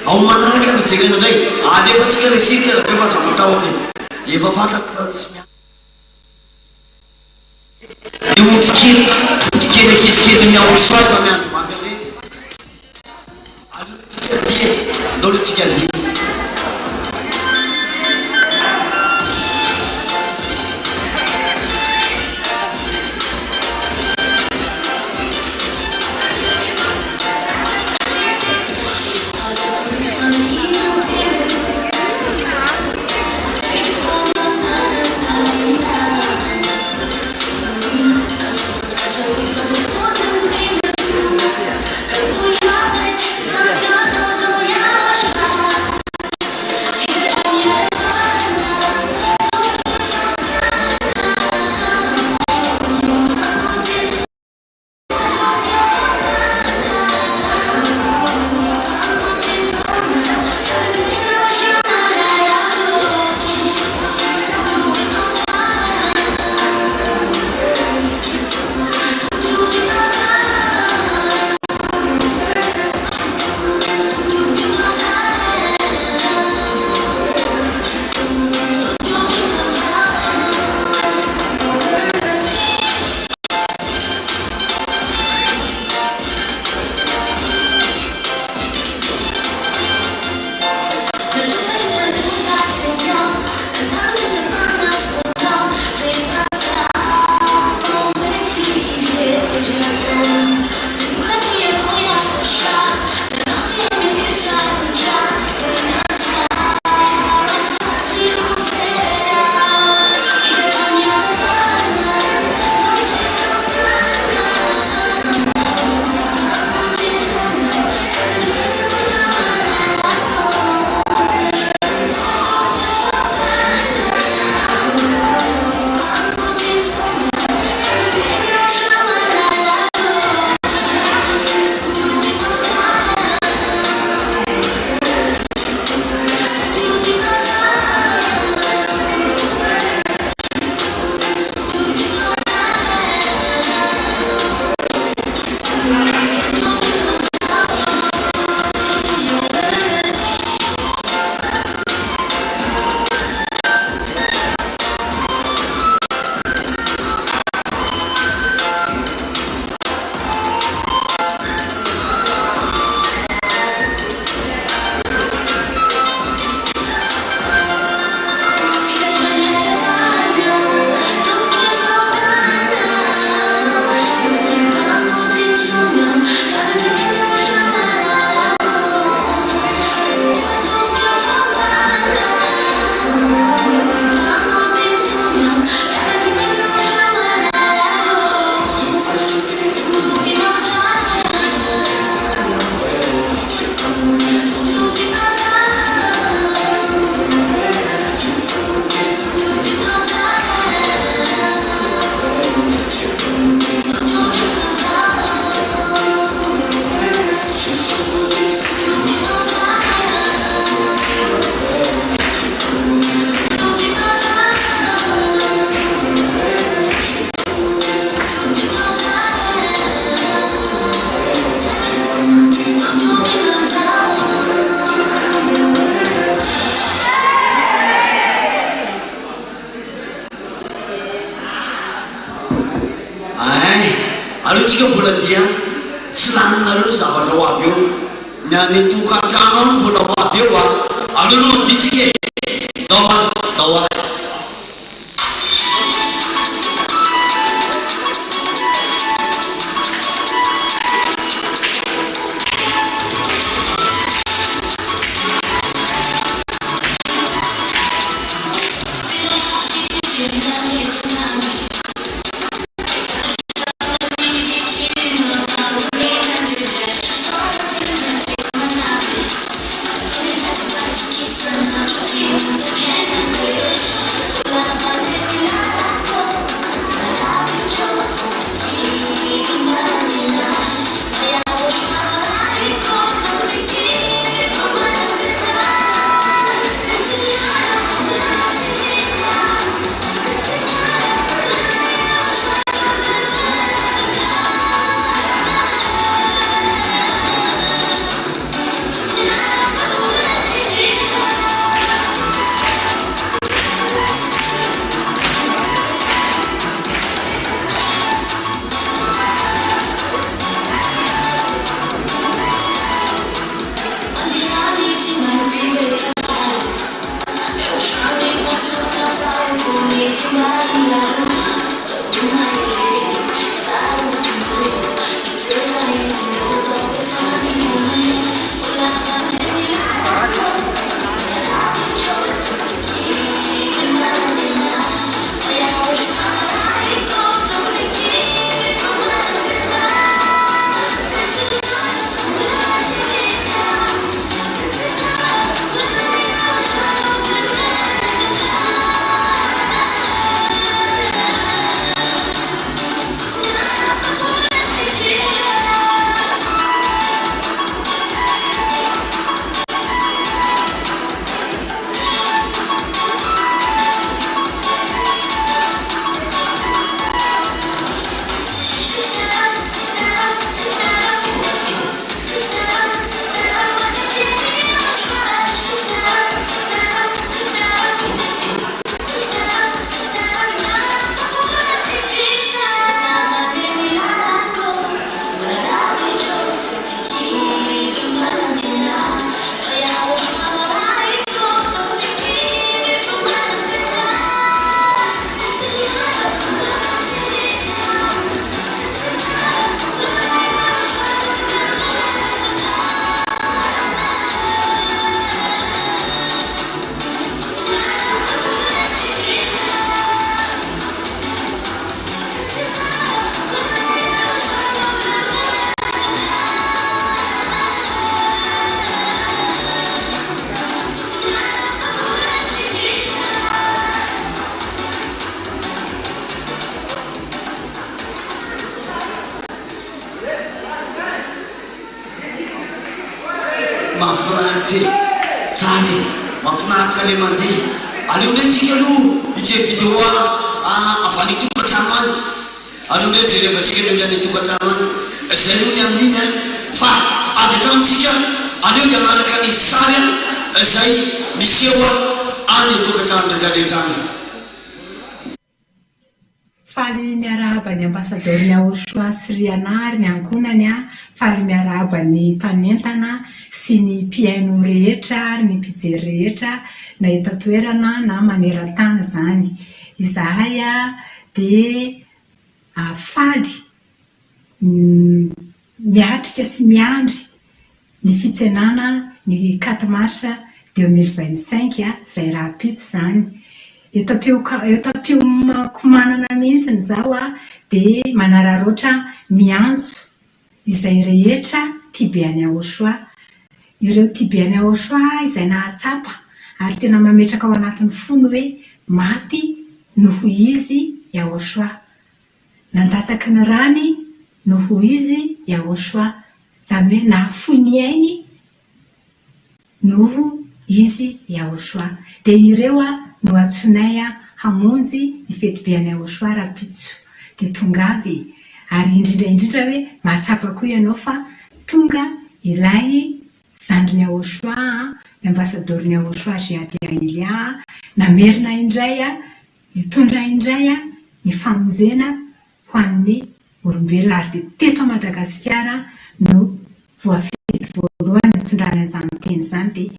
ao manaraka mijerena ndray alefa tsika resika efa azamatao ty efa fantako fa misy otikely kesikely miaosoa fa miandro mafy amreny alotsika dia ndolontsika dia alotsika mbola dia tsy laninareo zavatra ho avy eo nyany tokantrano mbola ho avy eo aloaloha ditsika dao Yeah. mahafinaritra tsara mahafinaritra le mandeha aleo ndray tsika aloha itsy vidéo avy any tokantrano any aleo ndray jerevantsika aloha any tokantrano any zay aloha ny amin'iny fa avy atranotsika aleo dia anaraka ny sary zay miseho any tokantrano rehetrarehetra any. Faly miarahaba ny ambassadeur YAHOSHUAH sy Rianary ny ankonany faly miarahaba ny mpanentana sy ny mpiaino rehetra ny mpijery rehetra na eto toerana na maneran-tany zany. Izahay dia faly miatrika sy miandry ny fitsenana ny 4 mars 2025 zay raha-pitso zany. Etam-piomanana mihitsiny zao dia manararoatra miantso izay rehetra tibeany YAHOSHUAH. Ireo tibeany YAHOSHUAH izay nahatsapa ary tena mametraka ao anatin'ny fony hoe maty noho izy YAHOSHUAH, nandatsaky ny rany noho izy YAHOSHUAH, zany hoe nahafoy ny ainy noho izy YAHOSHUAH. Dia ireo no atsonay hamonjy ny fetibeany YAHOSHUAH raha-pitso dia tongavy ary indrindra hoe mahatsapa koa ianao fa tonga ilay zandriny YAHOSHUAH ny ambassadeur-ny YAHOSHUAH Giadialia namerina indray hitondra indray ny famonjena ho an'ny olombelona ary dia teto Madagasikara no voafety voalohany hitondrana izany teny izany dia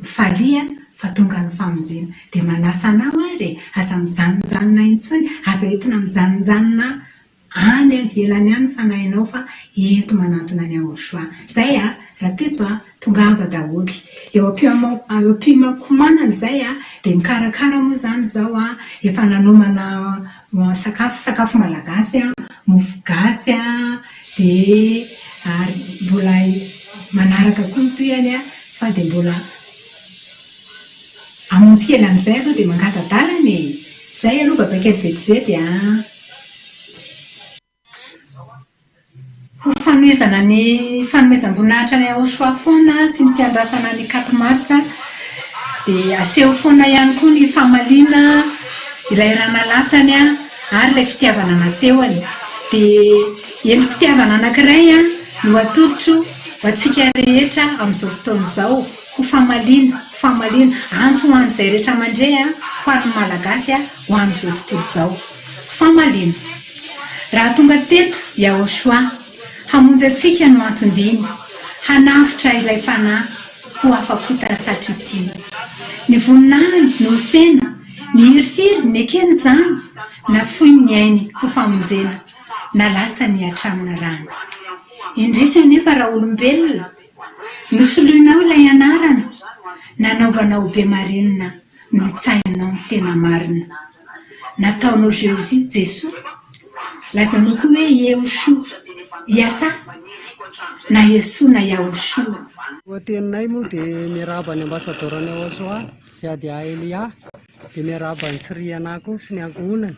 falia fa tonga ny famonjena dia manasa anao ary aza mijanonjanona intsony aza entina mijanonjanona any ivelany any fanahinao fa eto manantona ny YAHOSHUAH. Zay raha-pitso tongava daholy eo am-pimakomanana zay dia mikarakara moa zany zao efa nanomana sakafo malagasy mofo gasy dia mbola manaraka koa mitoyany fa dia mbola amonjy kely amin'izay aloha dia mangatadalany zay aloha babakely vetivety ho fanoizana ny fanomezam-boninahitra ny YAHOSHUAH foana sy ny fiandrasana ny 4 mars dia aseho foana ihany koa ny fahamaliana ilay ranalatsany ary ilay fitiavana nasehoany. Dia endrim-pitiavana anankiray no atolotro ho antsika rehetra amin'izao fotoana izao ho fahamaliana antso ho an'izay rehetra mandray ho an'ny malagasy ho an'izao tontolo izao fahamaliana. Raha tonga teto YAHOSHUAH hamonjy antsika no antondiny hanafitra ilay fanahy ho afakota satritiana ny voninahiny no sena ny hirifiry ny ekeny zany na foy ny ainy ho famonjena na latsa ny atramina rano indrisy anefa raha olombelona nosoloinao ilay anarana nanaovanao be marinina no hitsahinao ny tena marina nataonao Jesosy lazanao koa hoe YAHOSHUAH iasa na Yesoa na YAHOSHUAH. Teninay moa dia miarahaba ny ambassadeur-ny YAHOSHUAH Giadialia dia miarahaba ny Rianary koa sy ny ankohonany.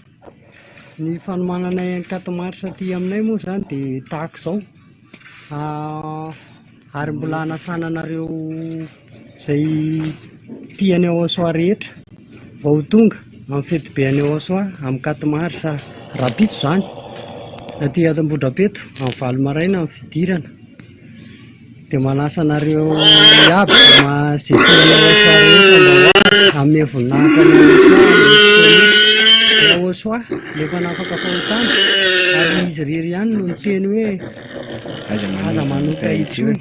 Ny fanomanana 4 mars aty aminay moa zany dia tahaka izao ary mbola hanasana anareo zay tiany YAHOSHUAH rehetra vao tonga amin'ny fetibeany YAHOSHUAH amin'ny 4 mars raha-pitso zany aty Ambohidrapeto amin'ny 7 maraina amin'ny fidirana dia manasa anareo iaby zay tiany YAHOSHUAH rehetra mba amin'ny voninahitra ny YAHOSHUAH rehefa nafaka fahotana ary izy rery ihany no miteny hoe aza manota intsony.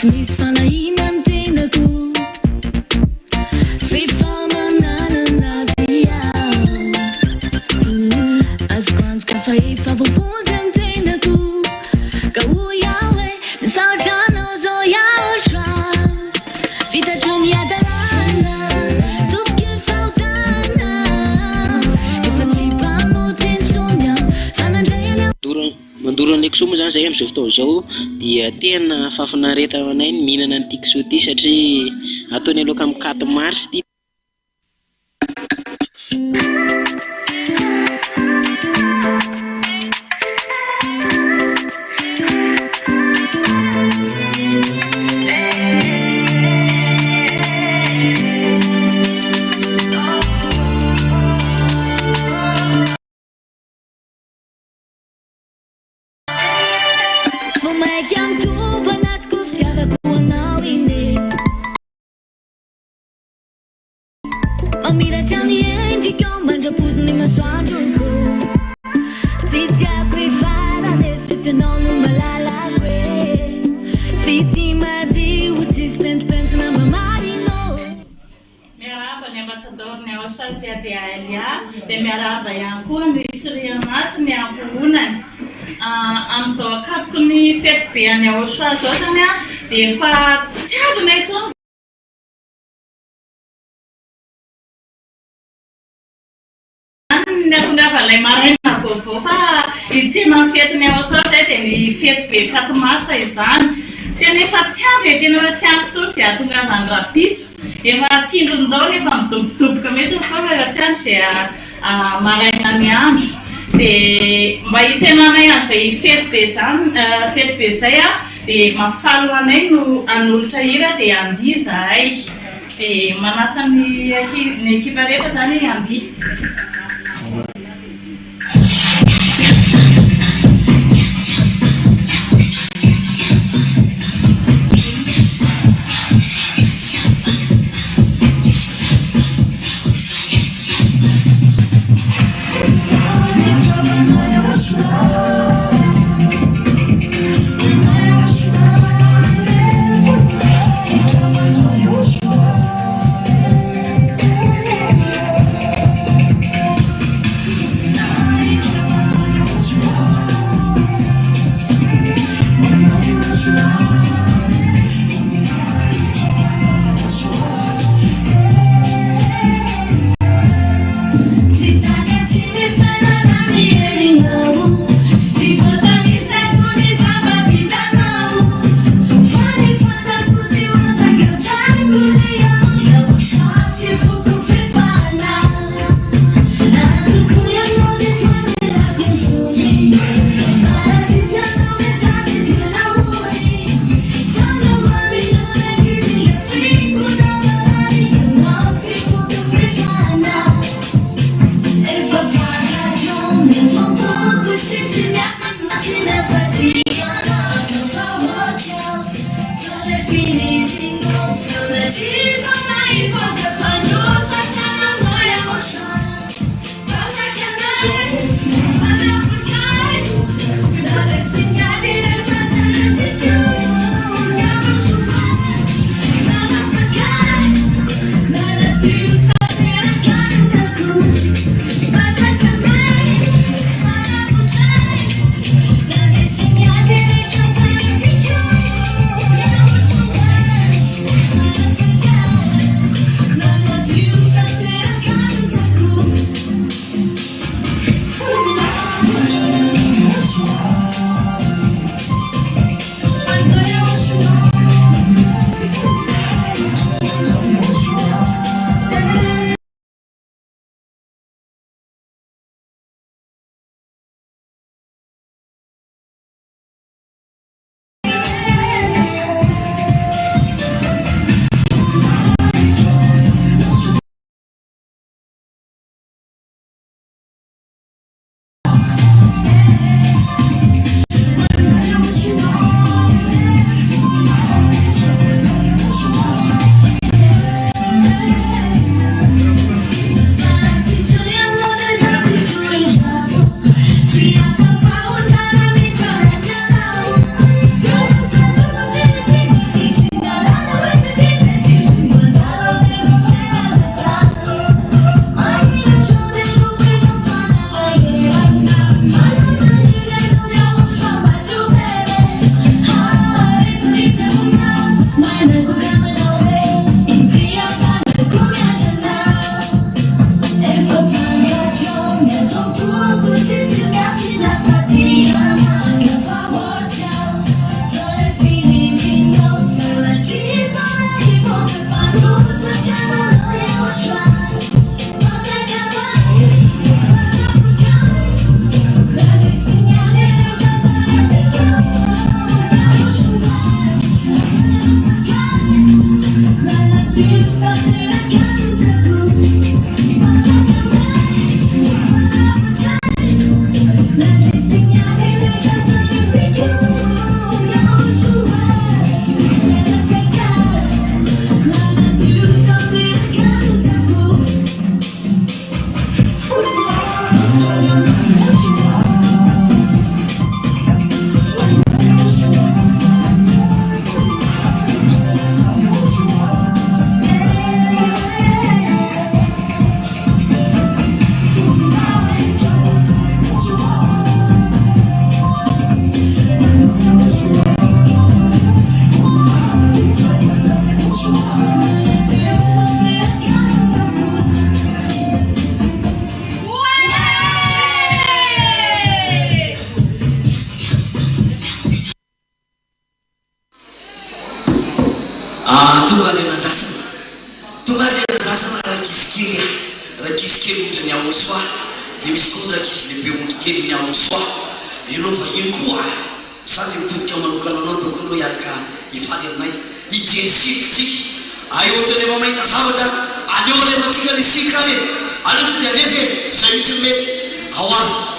Tsy misy fanahina ny tenako fifamanana anazy azoko anjoka fa efa voavonjy ny tenako ka ho iaho hoe misarotranao zao YAHOSHUAH fitatro ny adalana tofoky ny fahotana efa tsy Oro ndraiky soa moa zany zay amin'izao fotoana izao dia tena fahafinaretana ho anay ny mihinana an'ity kisoa ity satria ataony aloka amin'ny 4 mars ity. Mira niente che ho mangiato ni massaggico ti qui fara ne fe non malala que fiti ma di uti spent pent na marino Merhaba ni ambassador ni YAHOSHUAH di Alia de merhaba yang kun ni Syria mas ni akunan am so kat kuni fet pe ni YAHOSHUAH so sana de fa chadu ne chon Lay marina fofo fa ity mafety ny YAHOSHUAH zay dia ny fety be 4 mars izany tena efa tsy avy tena tsy andro tsony zay ahatongavany rapitso efa tsindrony-dao nefa midobodoboka mihitsy fa tsy andro zay maraina ny andro dia mba hitsenanay an'izay fety be zay dia mafaly anay no anolotra hira dia andia zahay dia manasa ny ekipa rehetra zany andia YAHOSHUAH dia misy kondraka izy lehibe ondrikely ny YAHOSHUAH ianao vahiny koa sady mitodika manokana anao tokony hoe araka hifaly aminay hijesikitsika ay ohatrany efa mahita zavatra aneo alefatsika le sika re aleo to dia alefa zay mitsy mety ao azy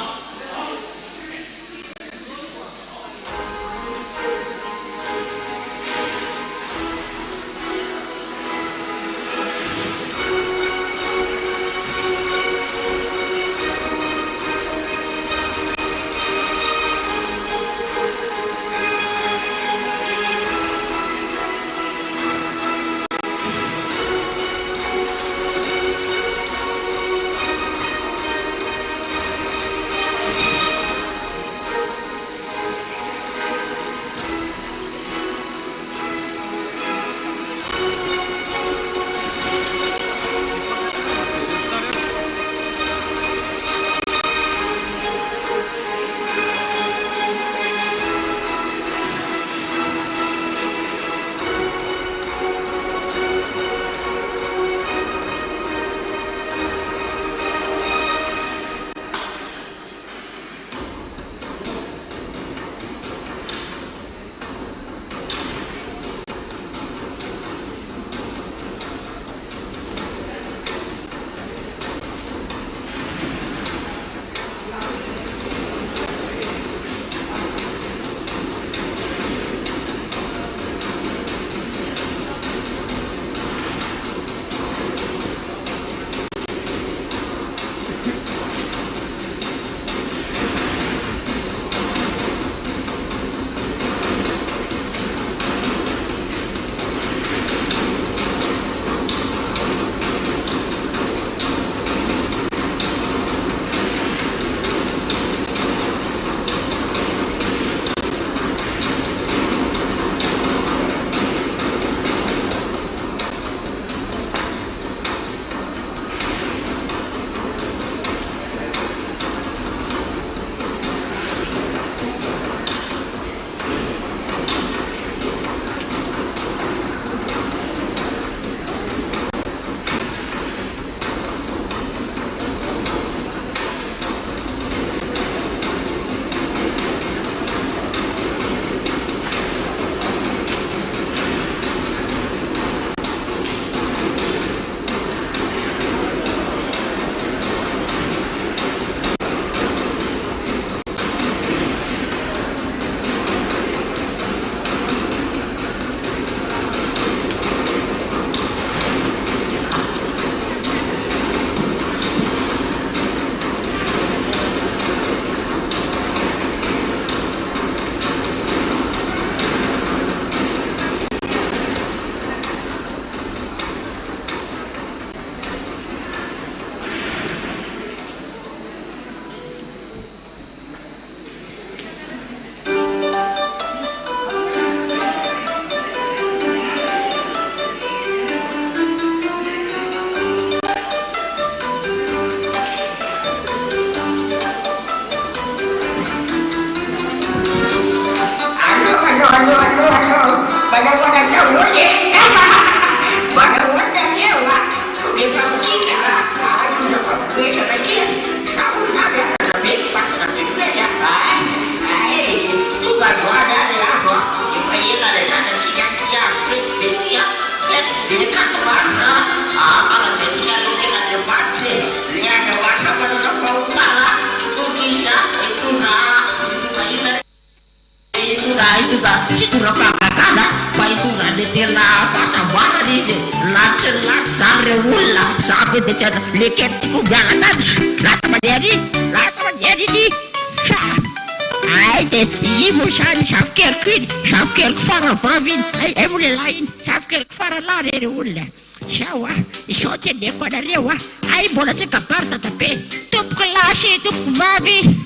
Ai bola se caparta tape, tup classe, tup vavi,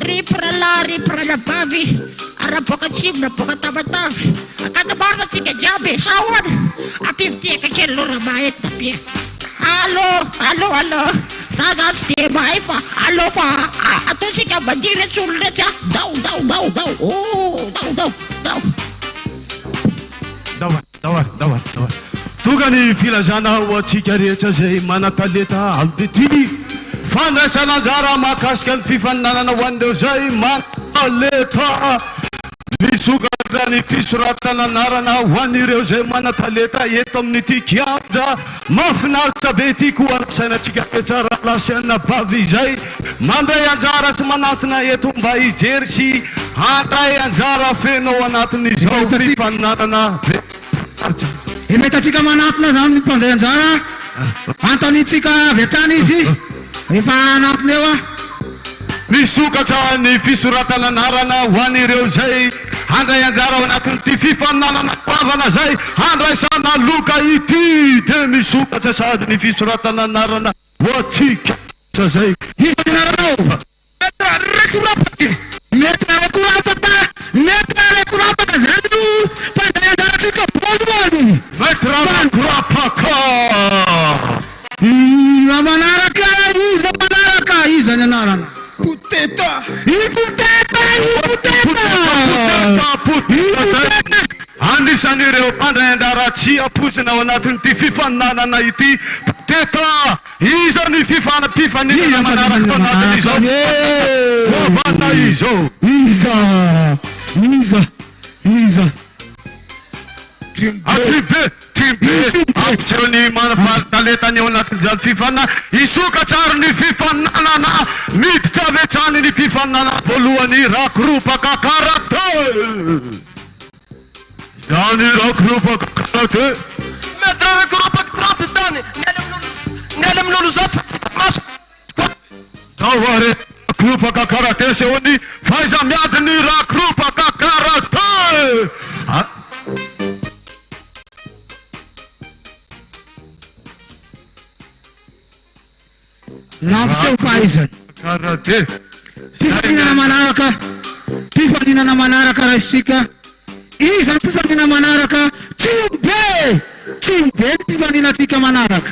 ripra la bavi, ara poca chimna, poca tabatave, a cada barra tika jabe, sawan, a piftia que quer lora maet tape. Allo, sagat ste maifa, allo fa, a tu si ka bandire sulle cha, dau, oh, dau. Tugani filazana wa chikarecha zay manataleta aldetini fandraisana anjara mahakasika ny fifaninanana ho an'ireo zay mataleta misokatra ny fisoratana anarana ho an'ireo zay manataleta eto amin'ity kianja mahafinaritra be ity ko arasainantsika be tsara lasiana bavy izay mandray anjara sy manatona eto mba hijery sy handray anjara fenao anatin'izao fifaninanana be metatsika manatona zany ny mpandray anjara antonitsika vetrany izy efa anatony eo a misokatra ny fisoratana anarana ho an'ireo zay handray anjara ao anatin'ity fifaninanana bavana zay handraisana loka ity de misokatra sady ny fisoratana anarana ho atsika zay isanarana mety rekorapaka zany no mpandray anjaratsika voalohany mety rakorapaka manaraka iza ny anarana poteta anisan'ireo mpandray anjara tsy aposina ao anatin'ity fifaninanana ity poteta iza ny fifaninana manaraka ao anatin'izao vana izao iza timbe ampitsirony manafalitalentany ao anatin'izany fifanina isokatsary ny fifaninanana miditra avetsany ny fifaninana voalohany rakoropaka karate zany rakoropaka karate mety rakoropaka karate zany niala amin'olo zato maso tavare rakoropaka karate sehony faiza miady ny rakoropaka karate nampiseho fahaizany karate fifaninana manaraka raha isika iza ny fifanina manaraka tsimbe ny fifaninatsika manaraka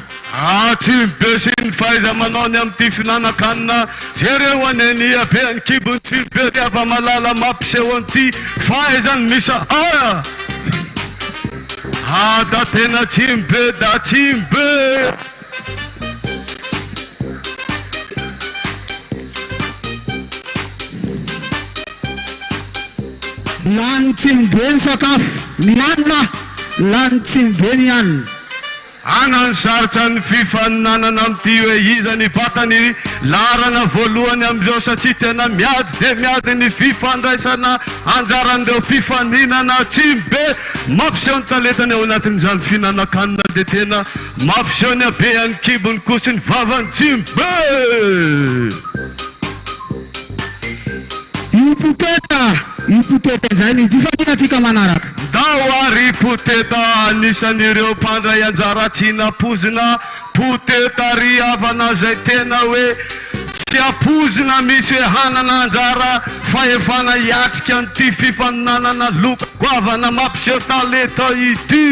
tsimbe sy ny faiza manao ny amin'ity finanankanina jereo aneny abeany kibony tsimbe ry ava malala mampiseho an'ity fahaizany misa da tena tsimbe da tsimbe lany tsimbe ny sakafo mianina lany tsimbe ny anina anany saritra ny fifaninanana amin'ity hoe iza ny vatany larana voalohany am'izao satria tena miady de miady ny fifandraisana anjaran'ireo fifaninana tsimbe mampiseho ny taletany ao anatin'izany finanankanina de tena mampiseho ny abeany kibony kosi ny vavany tsimbe ipoteta zany fifaninatsika manaraka dao ary poteta anisan'ireo mpandray anjara tsy napozina poteta ry havana zay tena hoe tsy apozina misy hoe hanana anjara fahefana iatrika an'ity fifaninanana loka goavana mampiseho taleta ity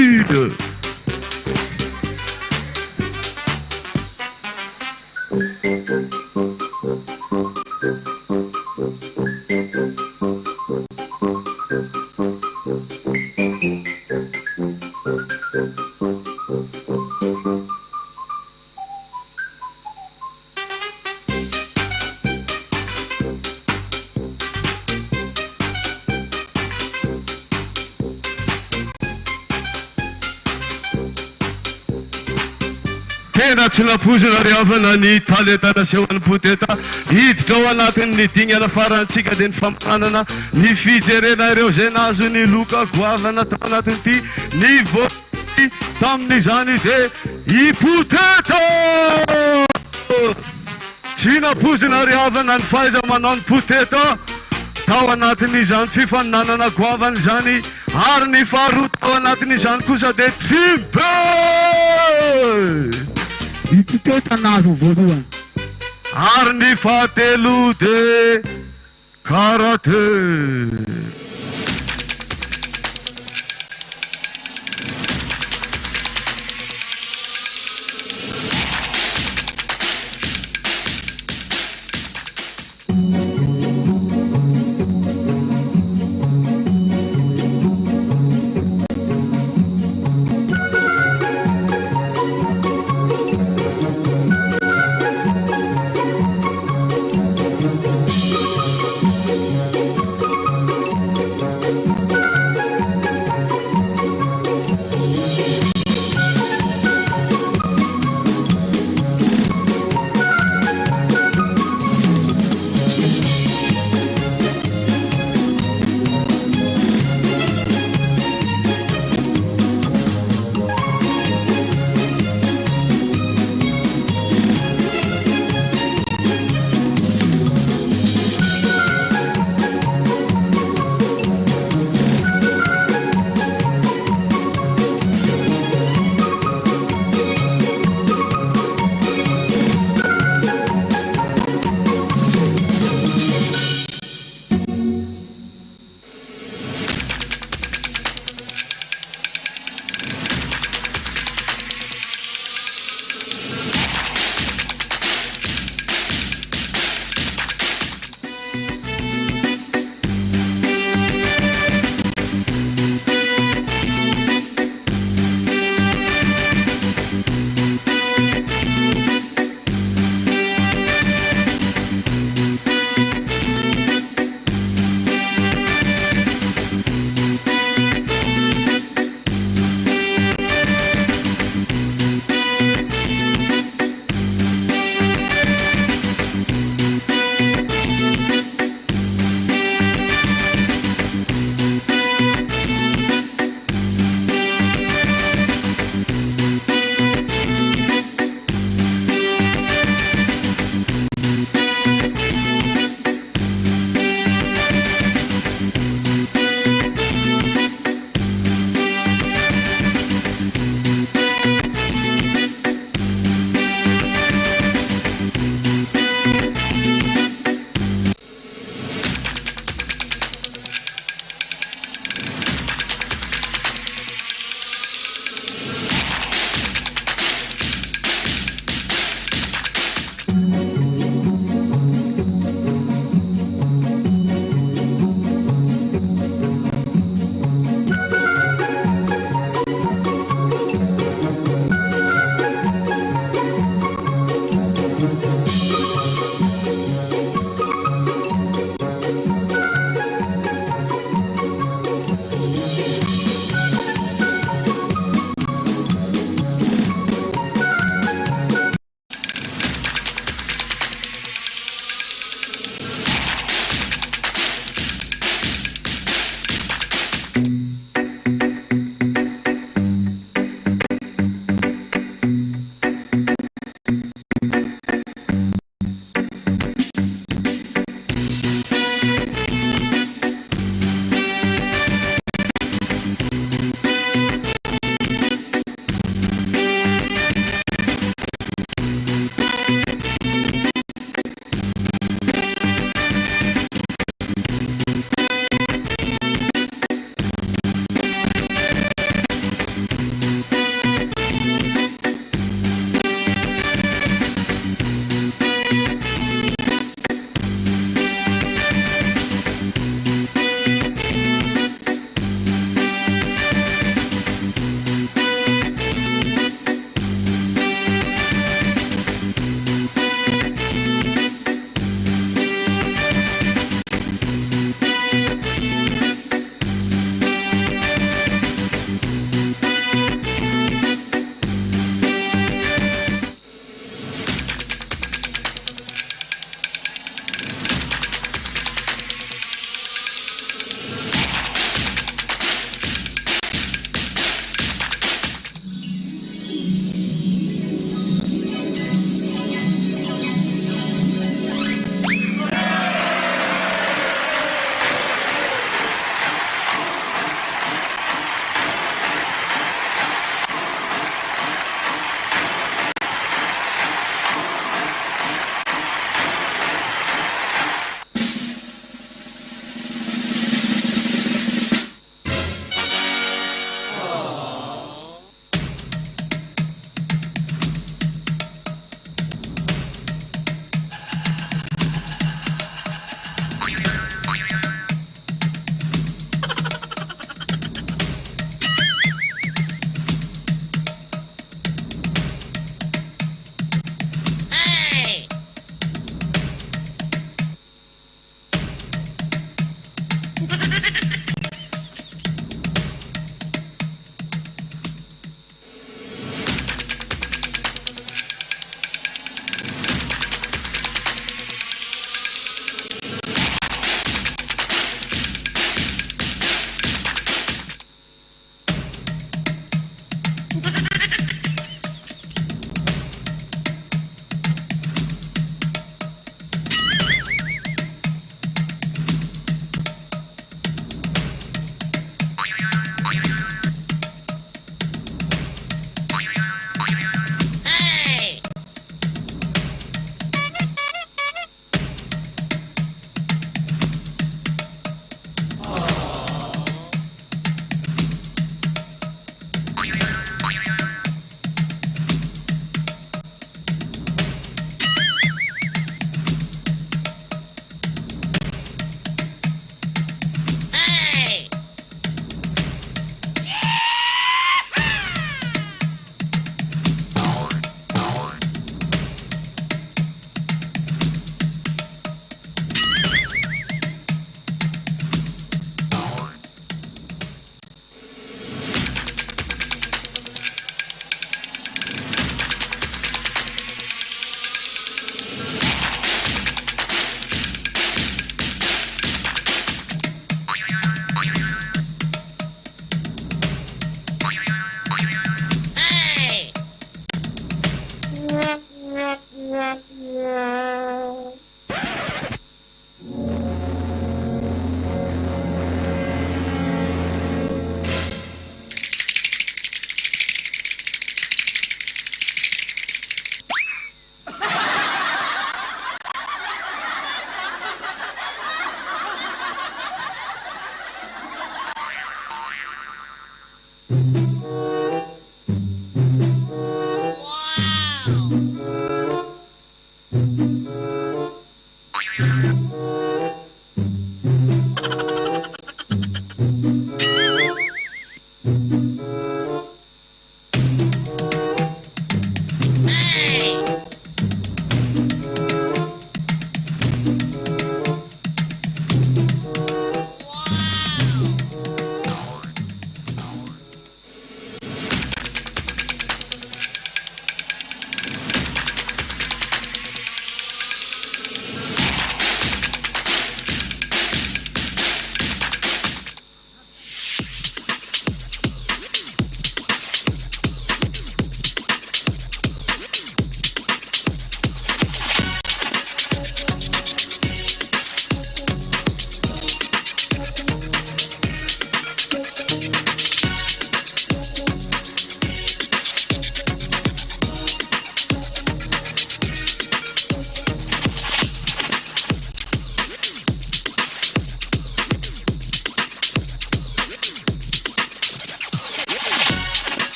tena tsy napozina ry havana ny talentana sehoan'ny poteta hiditra ao anatin'ny dingana farantsika de ny famanana ny fijerena ireo zay nazo ny loka goavana tao anatin'ity ny voly tamin'izany de ipoteta tsy napozina ry havana ny faiza manao ny poteta tao anatin'izany fifaninanana goavana zany ary ny faharota ao anatin'izany kosa de tsimbe ipoteta nazo voalohany ary ny fahatelo de karate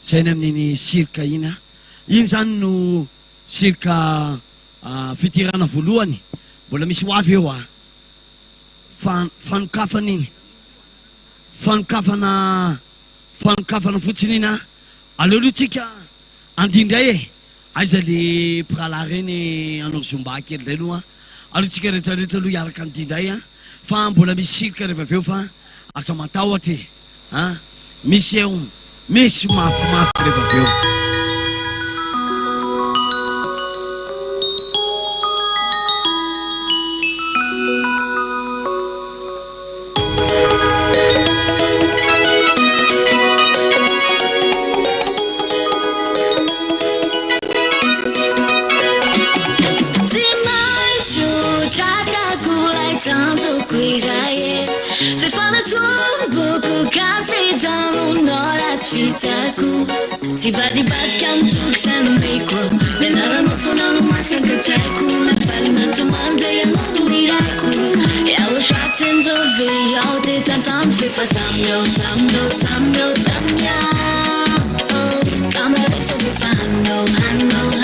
saina amin'iny sirka iny iny zany no sirka fitirana voalohany mbola misy hoavy eo fanokafana iny fanokafana fotsiny iny aleolotsika andindray aiza le prala reny anao zomba kely dray aloha alotsika rehetrarehetra aloha hiaraka andindray fa mbola misy sirka rehefa aveo fa asa matahotra misy eo misy mafimafy rehefa aveo Si va di basca un truc se non becco nella non fonano ma sempre c'è come fare una domanda e non durirai e allo schatz in dove io te tantam fe fatamio tamio camera so che fanno hanno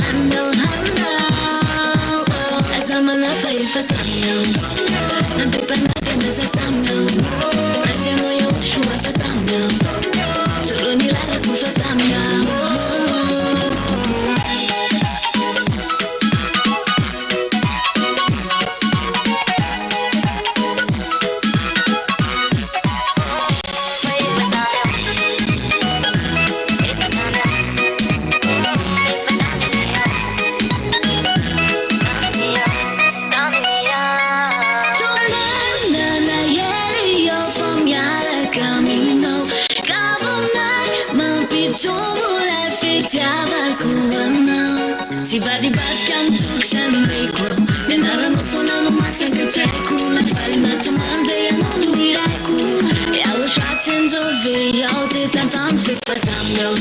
as I'm la fai fatamio non ti penna che ne satamio as io no YAHOSHUAH fatamio solo ni la tu fatamio Si va di basca un truc se non becco denaro non fonano ma sempre c'è come fare una domanda e non durirai e allo schatz in dove io te tantam fe fatamio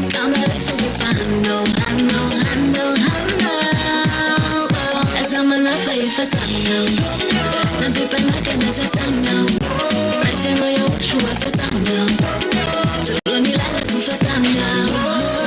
camera so che fanno hanno as I'm la fai fatamio non ti penna che ne satamio ai se no YAHOSHUAH fatamio solo ni la tu fatamio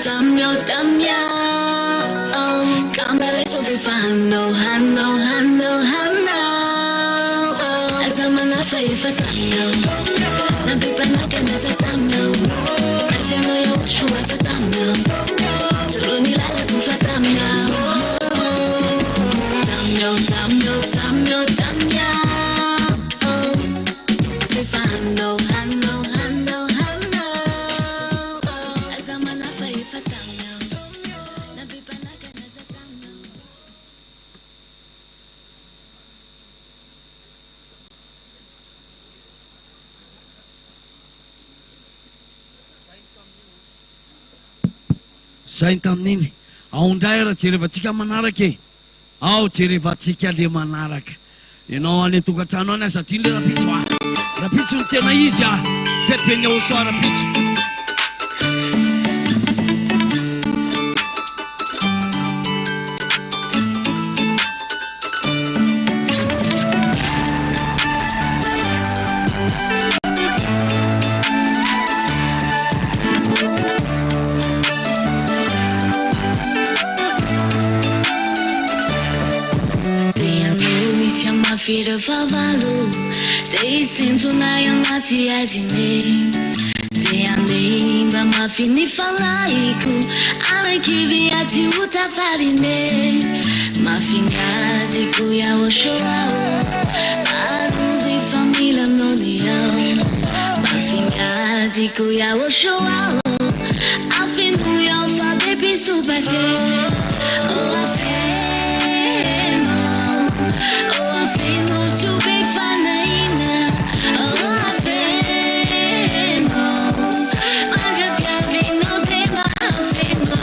Tamio camera so che fanno hanno as I'm la fai fatamio non ti penna che ne satamio as io no YAHOSHUAH fatamio solo ni la tu fatamio tamio che fanno hanno as I'm la fai fatamio non ti penna che ne satamio sainy tamin'iny ao ndray raha jerevantsika manaraka ao jerevantsika le manaraka ianao any tokantrano any satria le rapitso rapitso ny tena izy fetipeny YAHOSHUAH rapitso Filho favalo, te sinto na anaty azine. Te anima ma fini falaiku, ana que viati uta farine. Ma finiati ku YAHOSHUAH, aruvi família no dia. Ma finiati dico YAHOSHUAH. Afinu YAHVAH baby super jet. Oh afinu to be fanaina. Oh afinu manja piavi no tema afinu.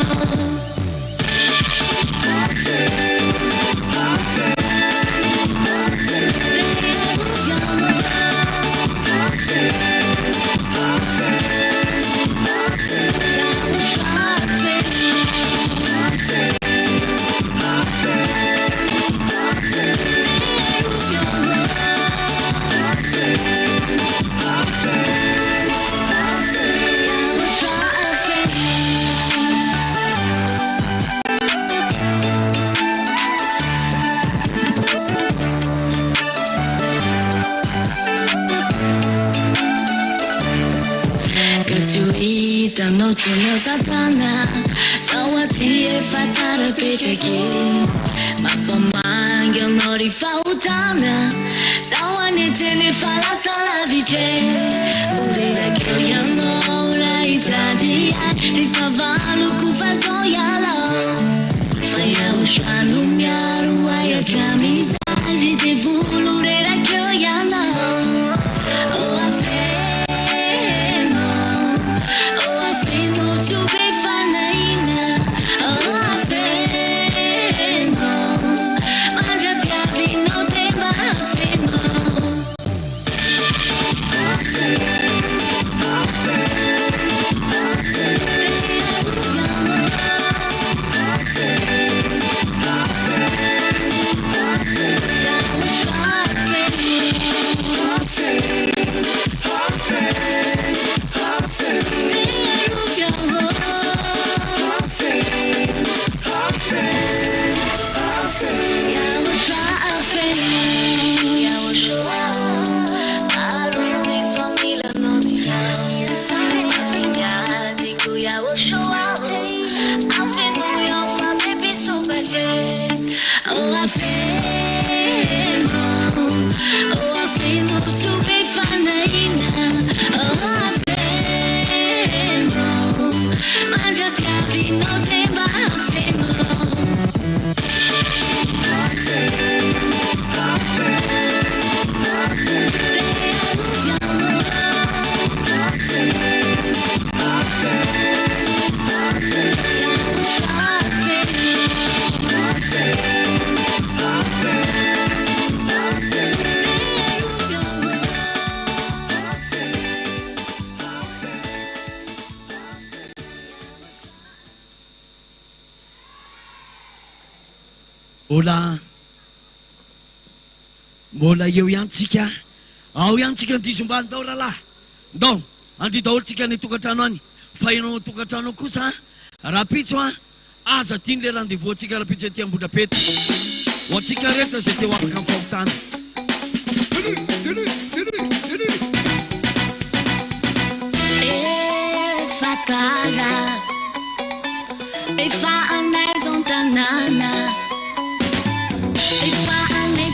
No to meu satana, sawati e fatara pechaki, mapamang yung nori fautana, sawane tene fala sala vice, urira kyo yang ora itadi, rifavalo kufazo yala, YAHOSHUAH no miaru aya chamisa, jite vulurera kyo yana. Mbola eo ihany tsika, ao ihany tsika ndiso mbany tao rahalahy. Ndao andi daholo tsika ny tokantrano any, fa ianao tokantrano kosa rapitso aza tiany le rendez-vous tsika rapitso aty Ambodrapety. Ho antsika rehetra zay teo afaka amin'ny fahotana. Fatala, efa anaizon tanana. It's my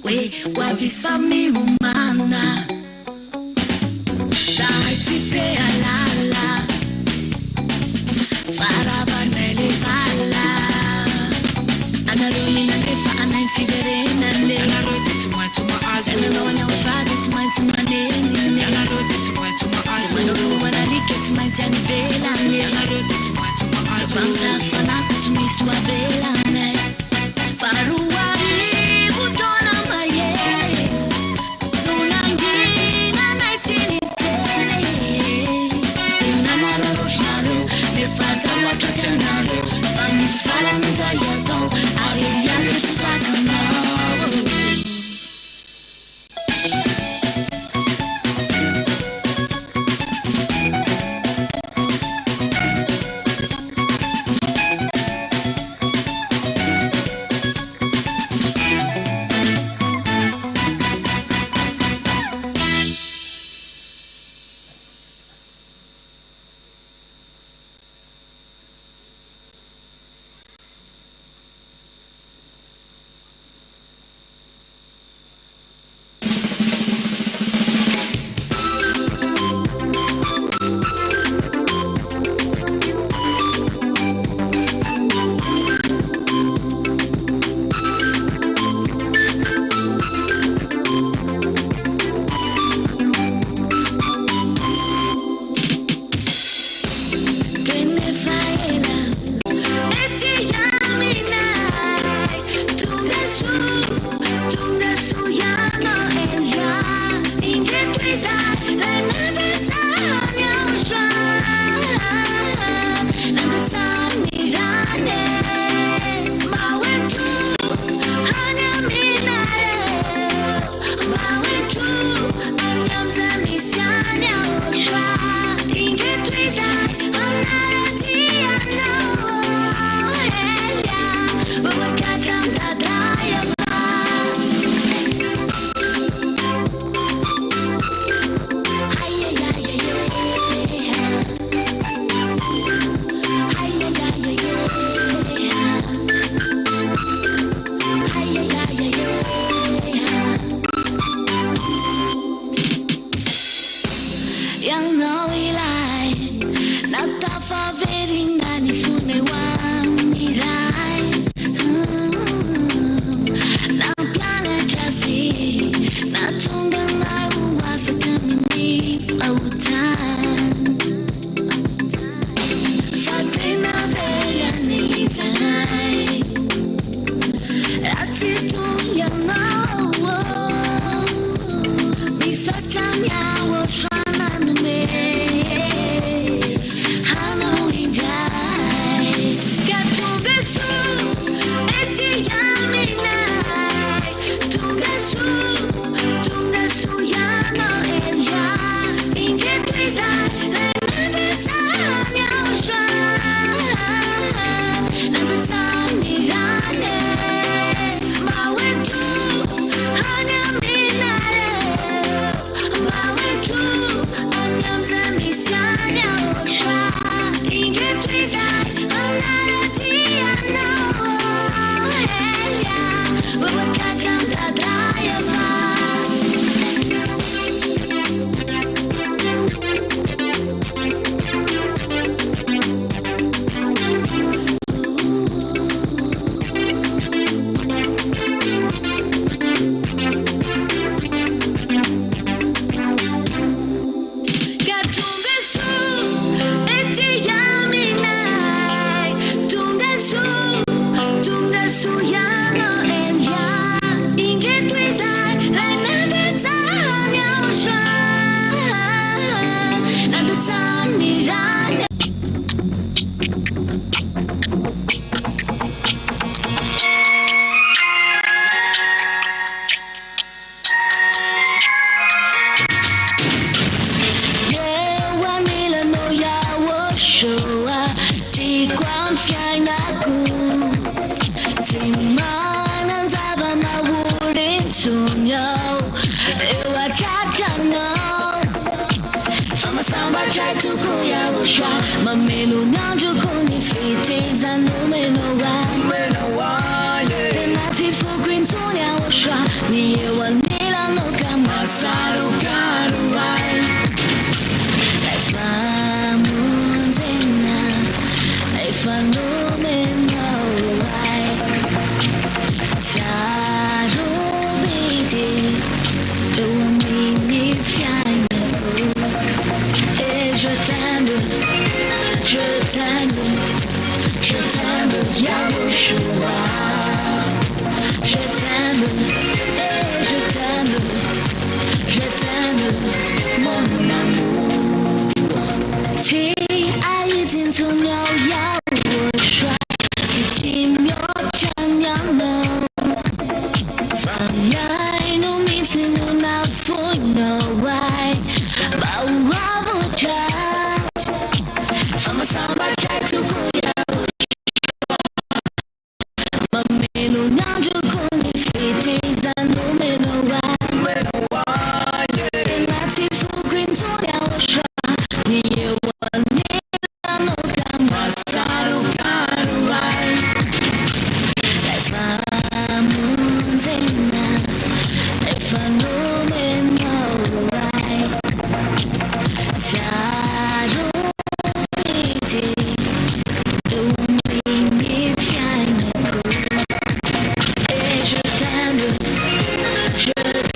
we wavisami umana zaitite alala faravanele bala analoni nanefa anainfiderena ne anaroti tuma azu analonya uswadi tuma neni anaroti tuma azu analonya nalike tuma vela ne anaroti tuma azu famza fana kutumiswa vela ne faruwari utona maye nunangina naitini tele inamara rosharo nefaza watatsanaro famisfara mizayato ariyange tusakanao YAHOSHUAH mameno nyanjo kuni fitiza numeno wa tena tifu kwintu YAHOSHUAH Niyewanila no kama saru karuai Naifa mundena Naifa numena uai Saru biti Doa mini fiaina ko Et je t'aime YAHOSHUAH Je t'aime, et je t'aime, mon amour. Ti ai tin tu myo YAHOSHUAH, ti myo chan no. From yai no mi ti no na fu no why, ba wa bu cha. From a samba chai to go YAHOSHUAH, mameno nyanjo koni fiti za numeno wa. Nati fukin to YAHOSHUAH, niye wanila no kama saru karuai. Naifa mundena, naifa numeno wai. Saru biti, umini fiaina ko. Et je t'aime YAHOSHUAH.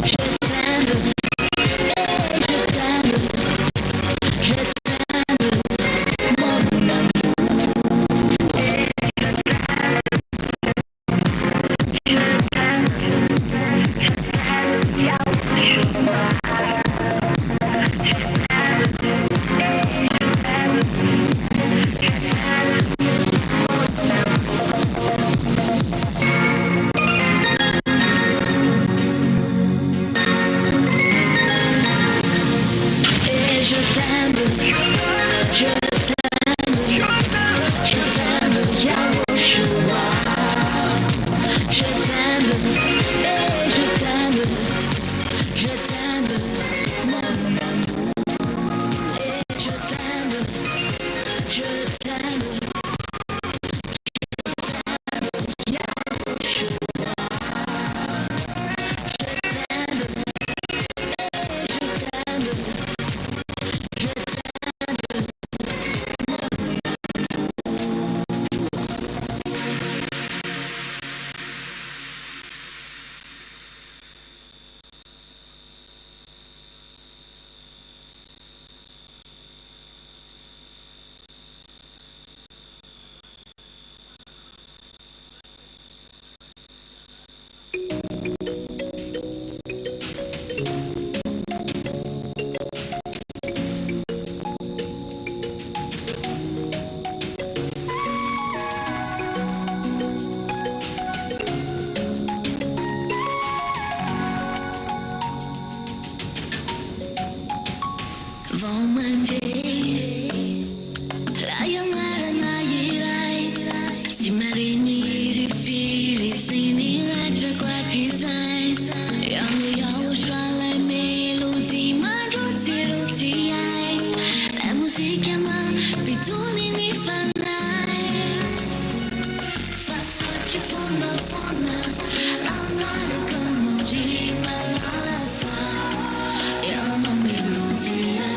Je t'aime, et je t'aime, mon amour. Et je t'aime YAHOSHUAH. Je t'aime, et je t'aime, mon amour. Et je t'aime YAHOSHUAH. Vão manter lá yang ara na ilai si marini rifiri sini raja kwa design yang YAHOSHUAH lai melody manjo zero ti ai la musica ma bituni ni fanai faço ci fona amare como rima alla fa è una melodia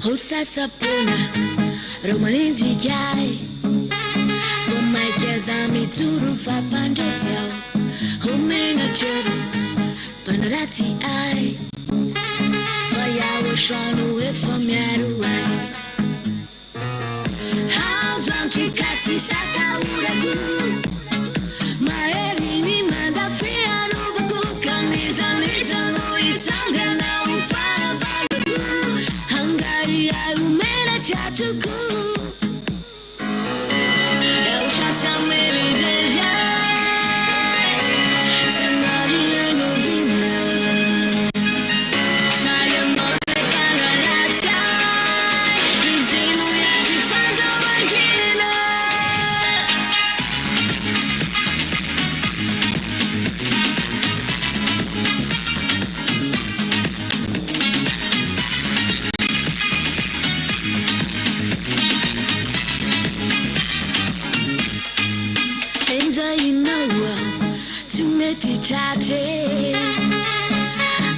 Hosasapona romaninzi jai Vomaikazami turu fa pandasel Homena chero panarati ai YAHOSHUAH no efamiaru ai Hazwantu kati sakauragu Maerini manda fiaru vaku Kanisa no itanga na ufavagu Hangari ai umena chatuku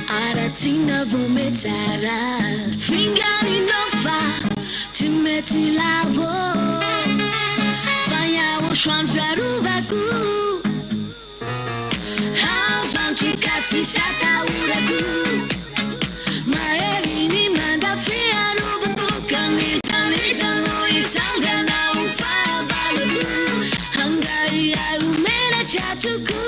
Aratina vometara Fingani nofa Tumeti lavo YAHOSHUAH fiaruvaku Hazvantu kati sakauraku Maerini manda fiaruvaku Kanisa no itanga na ufavaku Hangai ai umena chatuku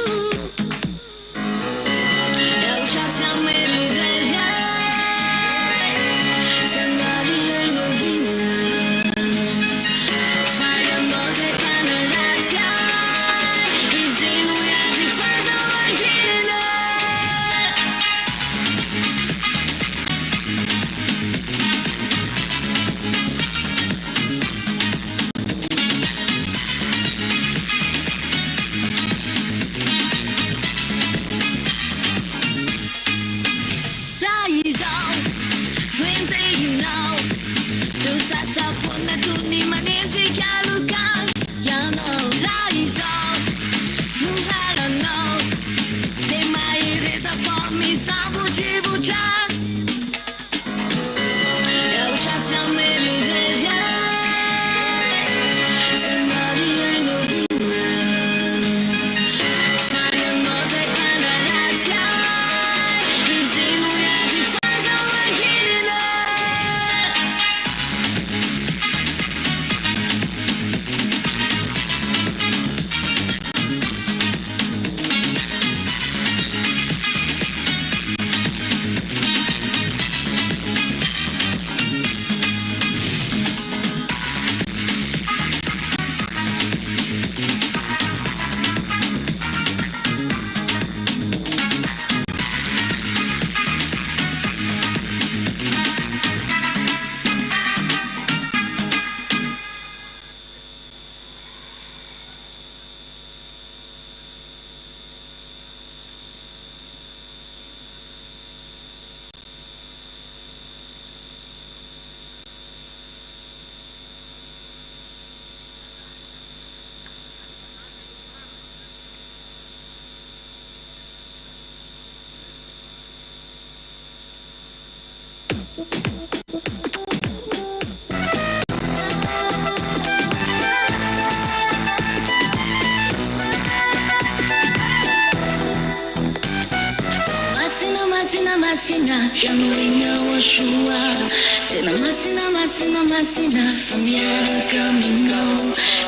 Masina, YAHOSHUAH. Tena masina, familiar caminho.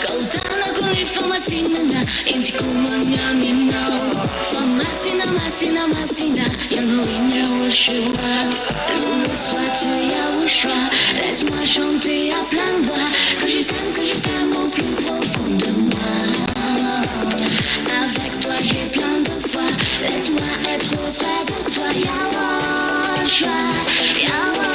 Cautana com informação na inti kumanyamino. Masina, YAHOSHUAH. Loué soit tu YAHOSHUAH. Laisse-moi chanter à pleine voix que je t'aime au plus profond de moi. Avec toi j'ai plein de foi. Laisse-moi être auprès de toi, YAHOSHUAH. YAHOSHUAH.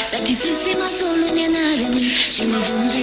Satitissima solo nianarani, si ma vungi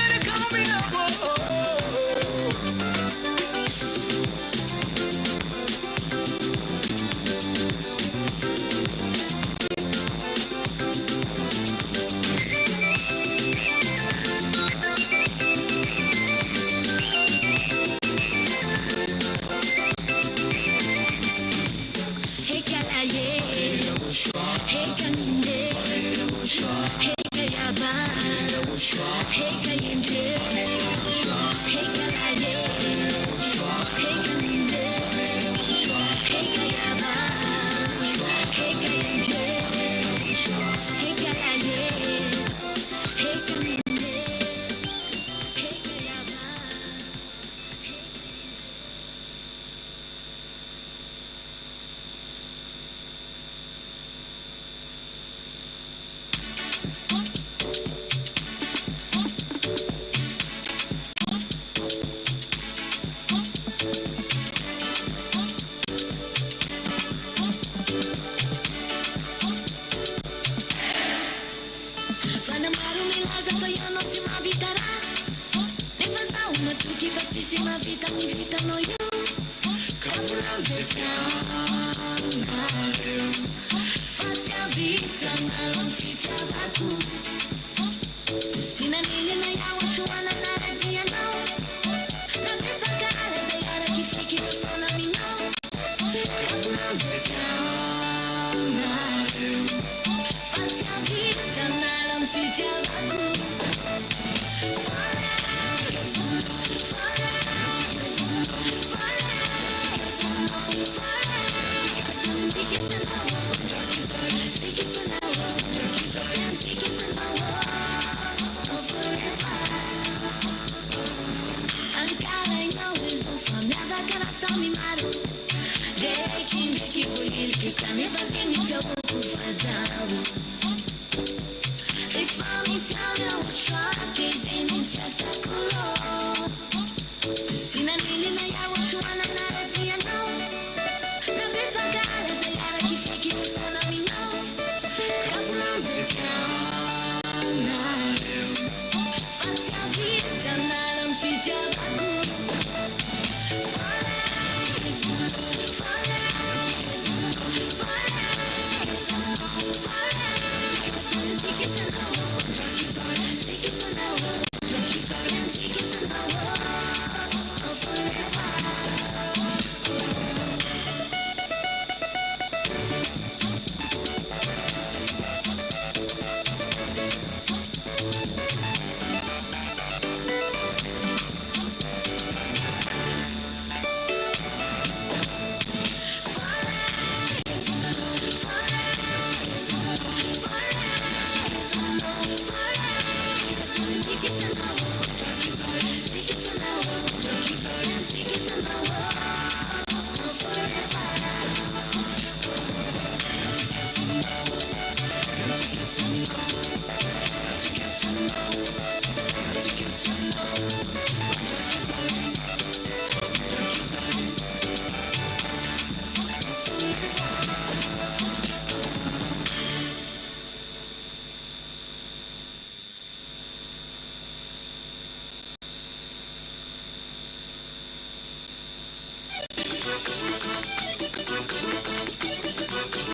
YAHOSHUAH. matoky fa tsisy mavita mivitanao io ka volanjetianareo fa tsy avitanalo ny fitiavako sinanilina yahoshua nanaradianao napepakala zay araky fikitra fona aminao ka volanjetianareo fa tsy avitanalo ny fitiavako Jeki, vou ir que tá me fazendo seu corpo fazado.